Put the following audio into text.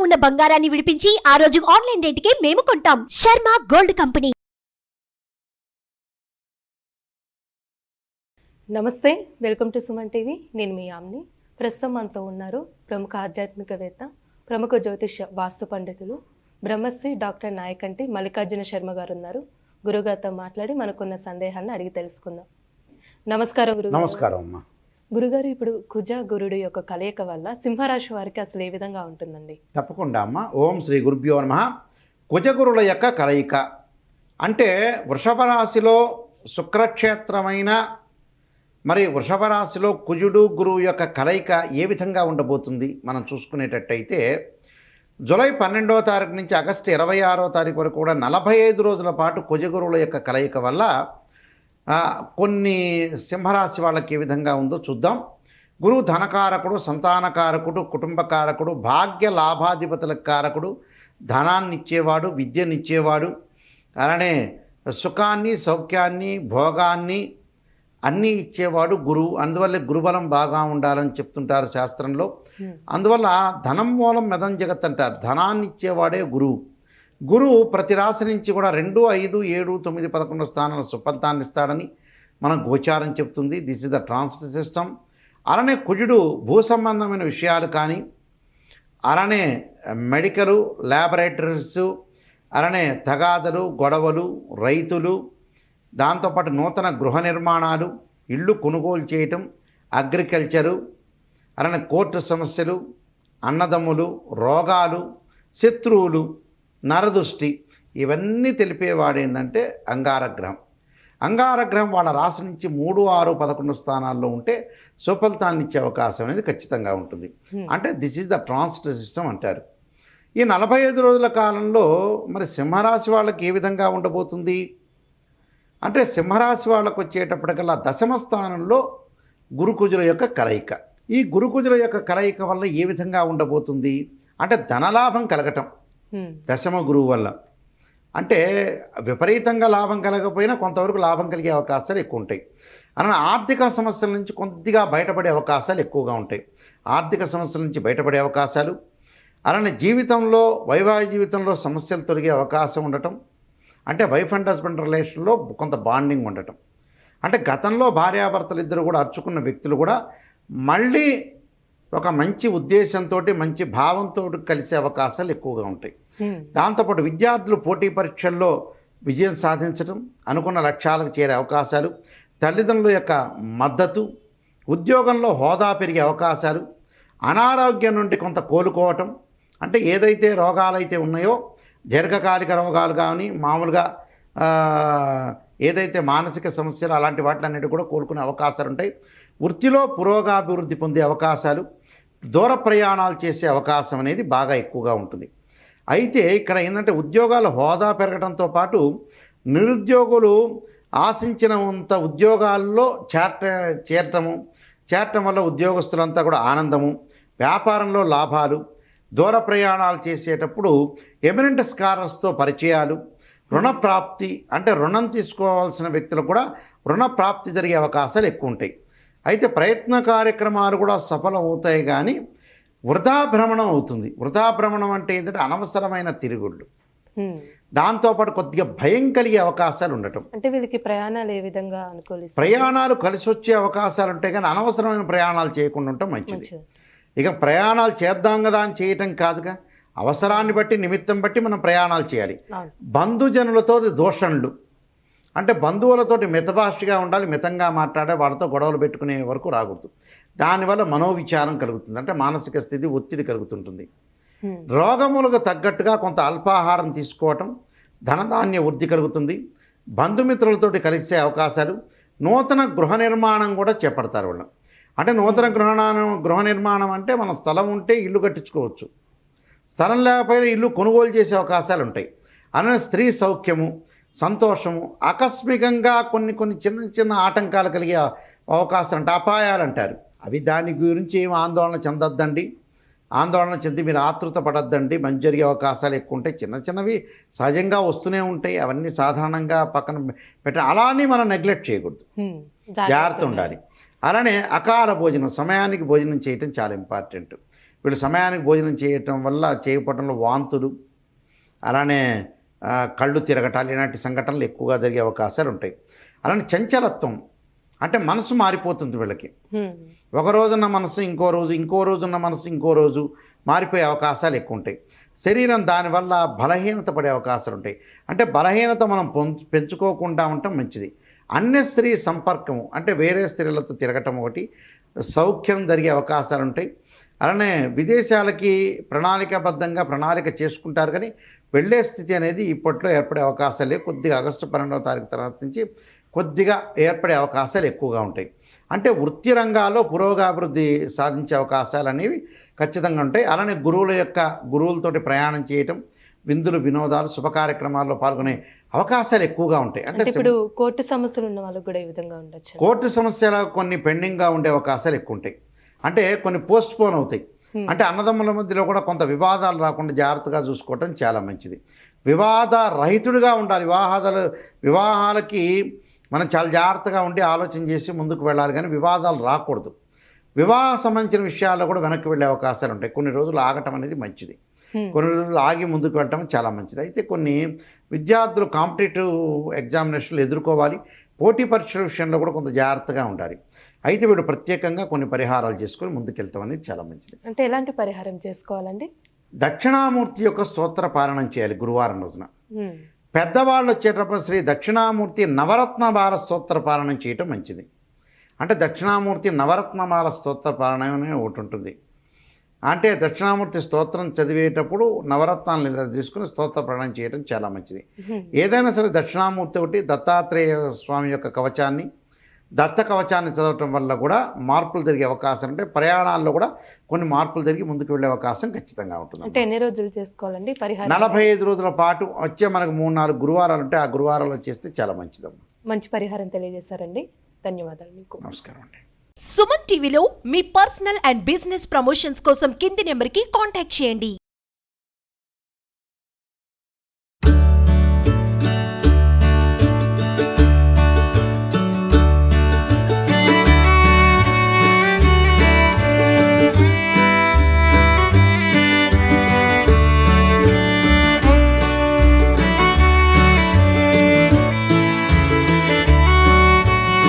ఉన్న బంగారాన్ని విడిపించి ఆ రోజు ఆన్లైన్ రేటుకే మేము కొంటాం. Sharma gold company. నమస్తే, వెల్కమ్ టు సుమన్ టీవీ. నేను మీ ఆమ్ని. ప్రస్తుతం మనతో ఉన్నారు ప్రముఖ ఆధ్యాత్మికవేత్త, ప్రముఖ జ్యోతిష వాస్తు పండితులు, బ్రహ్మశ్రీ డాక్టర్ నాయకంటి మల్లికార్జున శర్మ గారు ఉన్నారు. గురుగారితో మాట్లాడి మనకున్న సందేహాలను అడిగి తెలుసుకుందాం. నమస్కారం గురుగారు. నమస్కారం అమ్మా. గురుగారు, ఇప్పుడు కుజ గురుడు యొక్క కలయిక వల్ల సింహరాశి వారికి అసలు ఏ విధంగా ఉంటుందండి? తప్పకుండా అమ్మ. ఓం శ్రీ గురుభ్యో నమః. కుజగురుల యొక్క కలయిక అంటే వృషభ రాశిలో శుక్రక్షేత్రమైన మరి వృషభ రాశిలో కుజుడు గురువు యొక్క కలయిక ఏ విధంగా ఉండబోతుంది మనం చూసుకునేటట్టయితే జూలై 12వ తారీఖు నుంచి ఆగస్టు 26వ తారీఖు వరకు కూడా 45 రోజుల పాటు కుజగురువుల యొక్క కలయిక వల్ల కొన్ని సింహరాశి వాళ్ళకి ఏ విధంగా ఉందో చూద్దాం. గురువు ధనకారకుడు, సంతానకారకుడు, కుటుంబకారకుడు, భాగ్య లాభాధిపతుల కారకుడు, ధనాన్ని ఇచ్చేవాడు, విద్యనిచ్చేవాడు, అలానే సుఖాన్ని, సౌఖ్యాన్ని, భోగాన్ని అన్నీ ఇచ్చేవాడు గురువు. అందువల్ల గురుబలం బాగా ఉండాలని చెప్తుంటారు శాస్త్రంలో. అందువల్ల ధనం మూలం మెదం జగత్ అంటారు. ధనాన్ని ఇచ్చేవాడే గురువు. గురువు ప్రతి రాశి నుంచి కూడా 2, 5, 7, 9, 11 స్థానాల సుఫలితాన్ని ఇస్తాడని మన గోచారం చెప్తుంది. This is the transit system. అలానే కుజుడు భూ సంబంధమైన విషయాలు కానీ, అలానే మెడికలు, ల్యాబొరేటరీస్, అలానే తగాదలు, గొడవలు, రైతులు, దాంతోపాటు నూతన గృహ నిర్మాణాలు, ఇళ్ళు కొనుగోలు చేయటం, అగ్రికల్చరు, అలానే కోర్టు సమస్యలు, అన్నదమ్ములు, రోగాలు, శత్రువులు, నరదృష్టి, ఇవన్నీ తెలిపేవాడు ఏంటంటే అంగారగ్రహం. అంగారగ్రహం వాళ్ళ రాశి నుంచి 3, 6, 11 స్థానాల్లో ఉంటే సుఫలితాన్ని ఇచ్చే అవకాశం అనేది ఖచ్చితంగా ఉంటుంది. అంటే this is the transit system అంటారు. ఈ 45 రోజుల కాలంలో మరి సింహరాశి వాళ్ళకి ఏ విధంగా ఉండబోతుంది అంటే, సింహరాశి వాళ్ళకు వచ్చేటప్పటికల్లా 10వ స్థానంలో గురుకుజుల యొక్క కలయిక. ఈ గురుకుజుల యొక్క కలయిక వల్ల ఏ విధంగా ఉండబోతుంది అంటే ధనలాభం కలగటం 10వ గురువు వల్ల. అంటే విపరీతంగా లాభం కలగకపోయినా కొంతవరకు లాభం కలిగే అవకాశాలు ఎక్కువ ఉంటాయి. అలానే ఆర్థిక సమస్యల నుంచి కొద్దిగా బయటపడే అవకాశాలు ఎక్కువగా ఉంటాయి. ఆర్థిక సమస్యల నుంచి బయటపడే అవకాశాలు, అలానే జీవితంలో, వైవాహిక జీవితంలో సమస్యలు తొలగే అవకాశం ఉండటం. అంటే వైఫ్ అండ్ హస్బెండ్ రిలేషన్లో కొంత బాండింగ్ ఉండటం. అంటే గతంలో భార్యాభర్తలు ఇద్దరు కూడా అర్చుకున్న వ్యక్తులు కూడా మళ్ళీ ఒక మంచి ఉద్దేశంతో, మంచి భావంతో కలిసే అవకాశాలు ఎక్కువగా ఉంటాయి. దాంతోపాటు విద్యార్థులు పోటీ పరీక్షల్లో విజయం సాధించడం, అనుకున్న లక్ష్యాలకు చేరే అవకాశాలు, తల్లిదండ్రుల యొక్క మద్దతు, ఉద్యోగంలో హోదా పెరిగే అవకాశాలు, అనారోగ్యం నుండి కొంత కోలుకోవటం. అంటే ఏదైతే రోగాలైతే ఉన్నాయో, దీర్ఘకాలిక రోగాలు కానీ, మామూలుగా ఏదైతే మానసిక సమస్యలు అలాంటి వాటిలన్నిటి కూడా కోలుకునే అవకాశాలు ఉంటాయి. వృత్తిలో పురోగాభివృద్ధి పొందే అవకాశాలు, దూర ప్రయాణాలు చేసే అవకాశం అనేది బాగా ఎక్కువగా ఉంటుంది. అయితే ఇక్కడ ఏంటంటే ఉద్యోగాల హోదా పెరగడంతో పాటు నిరుద్యోగులు ఆశించినంత ఉద్యోగాల్లో చేరటం వల్ల ఉద్యోగస్తులంతా కూడా ఆనందము, వ్యాపారంలో లాభాలు, దూర ప్రయాణాలు చేసేటప్పుడు ఎమినెంట్ స్కాలర్స్తో పరిచయాలు, రుణప్రాప్తి, అంటే రుణం తీసుకోవాల్సిన వ్యక్తులకు కూడా రుణప్రాప్తి జరిగే అవకాశాలు ఎక్కువ ఉంటాయి. అయితే ప్రయత్న కార్యక్రమాలు కూడా సఫలం అవుతాయి, కానీ వృధాభ్రమణం అవుతుంది. వృధాభ్రమణం అంటే ఏంటంటే అనవసరమైన తిరుగుళ్ళు, దాంతోపాటు కొద్దిగా భయం కలిగే అవకాశాలు ఉండటం. అంటే వీళ్ళకి ప్రయాణాలు ఏ విధంగా అనుకూలిస్తాయి? ప్రయాణాలు కలిసి వచ్చే అవకాశాలు ఉంటాయి, కానీ అనవసరమైన ప్రయాణాలు చేయకుండా ఉండటం మంచిది. ఇక ప్రయాణాలు చేద్దాం కదా అని చేయటం కాదుగా, అవసరాన్ని బట్టి, నిమిత్తం బట్టి మనం ప్రయాణాలు చేయాలి. బంధుజనులతో దూషణలు, అంటే బంధువులతోటి మితభాషగా ఉండాలి, మితంగా మాట్లాడే, వాళ్ళతో గొడవలు పెట్టుకునే వరకు రాకూడదు. దానివల్ల మనోవిచారం కలుగుతుంది, అంటే మానసిక స్థితి, ఒత్తిడి కలుగుతుంటుంది. రోగములకు తగ్గట్టుగా కొంత అల్పాహారం తీసుకోవటం, ధనధాన్య వృద్ధి కలుగుతుంది. బంధుమిత్రులతోటి కలిసే అవకాశాలు, నూతన గృహ నిర్మాణం కూడా చేపడతారు వాళ్ళు. అంటే నూతన గృహ నిర్మాణం అంటే మన స్థలం ఉంటే ఇల్లు కట్టించుకోవచ్చు, స్థలం లేకపోయినా ఇల్లు కొనుగోలు చేసే అవకాశాలు ఉంటాయి. అలానే స్త్రీ సౌఖ్యము, సంతోషము, ఆకస్మికంగా కొన్ని చిన్న ఆటంకాలు కలిగే అవకాశం అంటే అపాయాలు అంటారు అవి. దాని గురించి ఏం ఆందోళన చెందొద్దండి. ఆందోళన చెంది మీరు ఆతృత పడొద్దండి. మంచి జరిగే అవకాశాలు ఎక్కువ ఉంటాయి. చిన్నవి సహజంగా వస్తూనే ఉంటాయి, అవన్నీ సాధారణంగా పక్కన పెట్ట, అలానే మనం నెగ్లెక్ట్ చేయకూడదు, జాగ్రత్త ఉండాలి. అలానే అకాల భోజనం, సమయానికి భోజనం చేయటం చాలా ఇంపార్టెంట్. వీళ్ళు సమయానికి భోజనం చేయటం వల్ల చేయకపోవడంలో వాంతులు, అలానే కళ్ళు తిరగటాలు, ఇలాంటి సంఘటనలు ఎక్కువగా జరిగే అవకాశాలు ఉంటాయి. అలానే చంచలత్వం, అంటే మనసు మారిపోతుంది వీళ్ళకి. ఒక రోజున్న మనసు ఇంకో రోజున్న మనసు ఇంకో రోజు మారిపోయే అవకాశాలు ఎక్కువ ఉంటాయి. శరీరం దానివల్ల బలహీనత పడే అవకాశాలు ఉంటాయి. అంటే బలహీనత మనం పెంచుకోకుండా ఉండటం మంచిది. అన్య స్త్రీ సంపర్కము, అంటే వేరే స్త్రీలతో తిరగటం ఒకటి, సౌఖ్యం జరిగే అవకాశాలు ఉంటాయి. అలానే విదేశాలకి ప్రణాళిక చేసుకుంటారు, కానీ వెళ్ళే స్థితి అనేది ఇప్పట్లో ఏర్పడే అవకాశాలు లేవు. కొద్దిగా ఆగస్టు 12వ తారీఖు తర్వాత నుంచి కొద్దిగా ఏర్పడే అవకాశాలు ఎక్కువగా ఉంటాయి. అంటే వృత్తి రంగాల్లో పురోగాభివృద్ధి సాధించే అవకాశాలు అనేవి ఖచ్చితంగా ఉంటాయి. అలానే గురువులతోటి ప్రయాణం చేయటం, విందులు, వినోదాలు, శుభ కార్యక్రమాల్లో పాల్గొనే అవకాశాలు ఎక్కువగా ఉంటాయి. అంటే ఇప్పుడు కోర్టు సమస్యలు ఉన్న వాళ్ళకి కూడా ఈ విధంగా ఉండొచ్చు. కోర్టు సమస్యలు కొన్ని పెండింగ్గా ఉండే అవకాశాలు ఎక్కువ ఉంటాయి. అంటే కొన్ని పోస్ట్ పోన్ అవుతాయి. అంటే అన్నదమ్ముల మధ్యలో కూడా కొంత వివాదాలు రాకుండా జాగ్రత్తగా చూసుకోవటం చాలా మంచిది. వివాద రహితుడిగా ఉండాలి. వివాహాలకి మనం చాలా జాగ్రత్తగా ఉండి ఆలోచన చేసి ముందుకు వెళ్ళాలి, కానీ వివాదాలు రాకూడదు. వివాహ సంబంధించిన విషయాల్లో కూడా వెనక్కి వెళ్ళే అవకాశాలు ఉంటాయి. కొన్ని రోజులు ఆగటం అనేది మంచిది, కొన్ని రోజులు ఆగి ముందుకు వెళ్ళటం చాలా మంచిది. అయితే కొన్ని విద్యార్థులు కాంపిటేటివ్ ఎగ్జామినేషన్లు ఎదుర్కోవాలి. పోటీ పరీక్షల విషయంలో కూడా కొంత జాగ్రత్తగా ఉండాలి. అయితే వీడు ప్రత్యేకంగా కొన్ని పరిహారాలు చేసుకొని ముందుకెళ్తాం అనేది చాలా మంచిది. అంటే ఎలాంటి పరిహారం చేసుకోవాలండి? దక్షిణామూర్తి యొక్క స్తోత్ర పారాయణం చేయాలి గురువారం రోజున. పెద్దవాళ్ళు వచ్చేటప్పుడు శ్రీ దక్షిణామూర్తి నవరత్నమాల స్తోత్ర పారాయణం చేయటం మంచిది. అంటే దక్షిణామూర్తి నవరత్నమాల స్తోత్ర పారాయణం అనేది ఒకటి ఉంటుంది. అంటే దక్షిణామూర్తి స్తోత్రం చదివేటప్పుడు నవరత్నాలను తీసుకుని స్తోత్ర పారాయణం చేయడం చాలా మంచిది. ఏదైనా సరే దక్షిణామూర్తి ఒకటి, దత్తాత్రేయ స్వామి యొక్క కవచాన్ని, దత్త కవచాన్ని చదవటం వల్ల కూడా మార్పులు జరిగే అవకాశం ఉంటే ప్రయాణాల్లో కూడా కొన్ని మార్పులు జరిగి ముందుకు వెళ్ళే అవకాశం ఖచ్చితంగా ఉంటుంది. అంటే ఎన్ని రోజులు చేసుకోవాలండి పరిహారం? 45 రోజుల పాటు. వచ్చే మనకు 3-4 గురువారాలు ఉంటే ఆ గురువారాలు చేస్తే చాలా మంచిదమ్మా. మంచి పరిహారం తెలియజేశారండి. ధన్యవాదాలు మీకు. నమస్కారం అండి. సుమన్ టీవీలో మీ పర్సనల్ అండ్ బిజినెస్ ప్రమోషన్స్ కోసం కింది నెంబర్కి కాంటాక్ట్ చేయండి.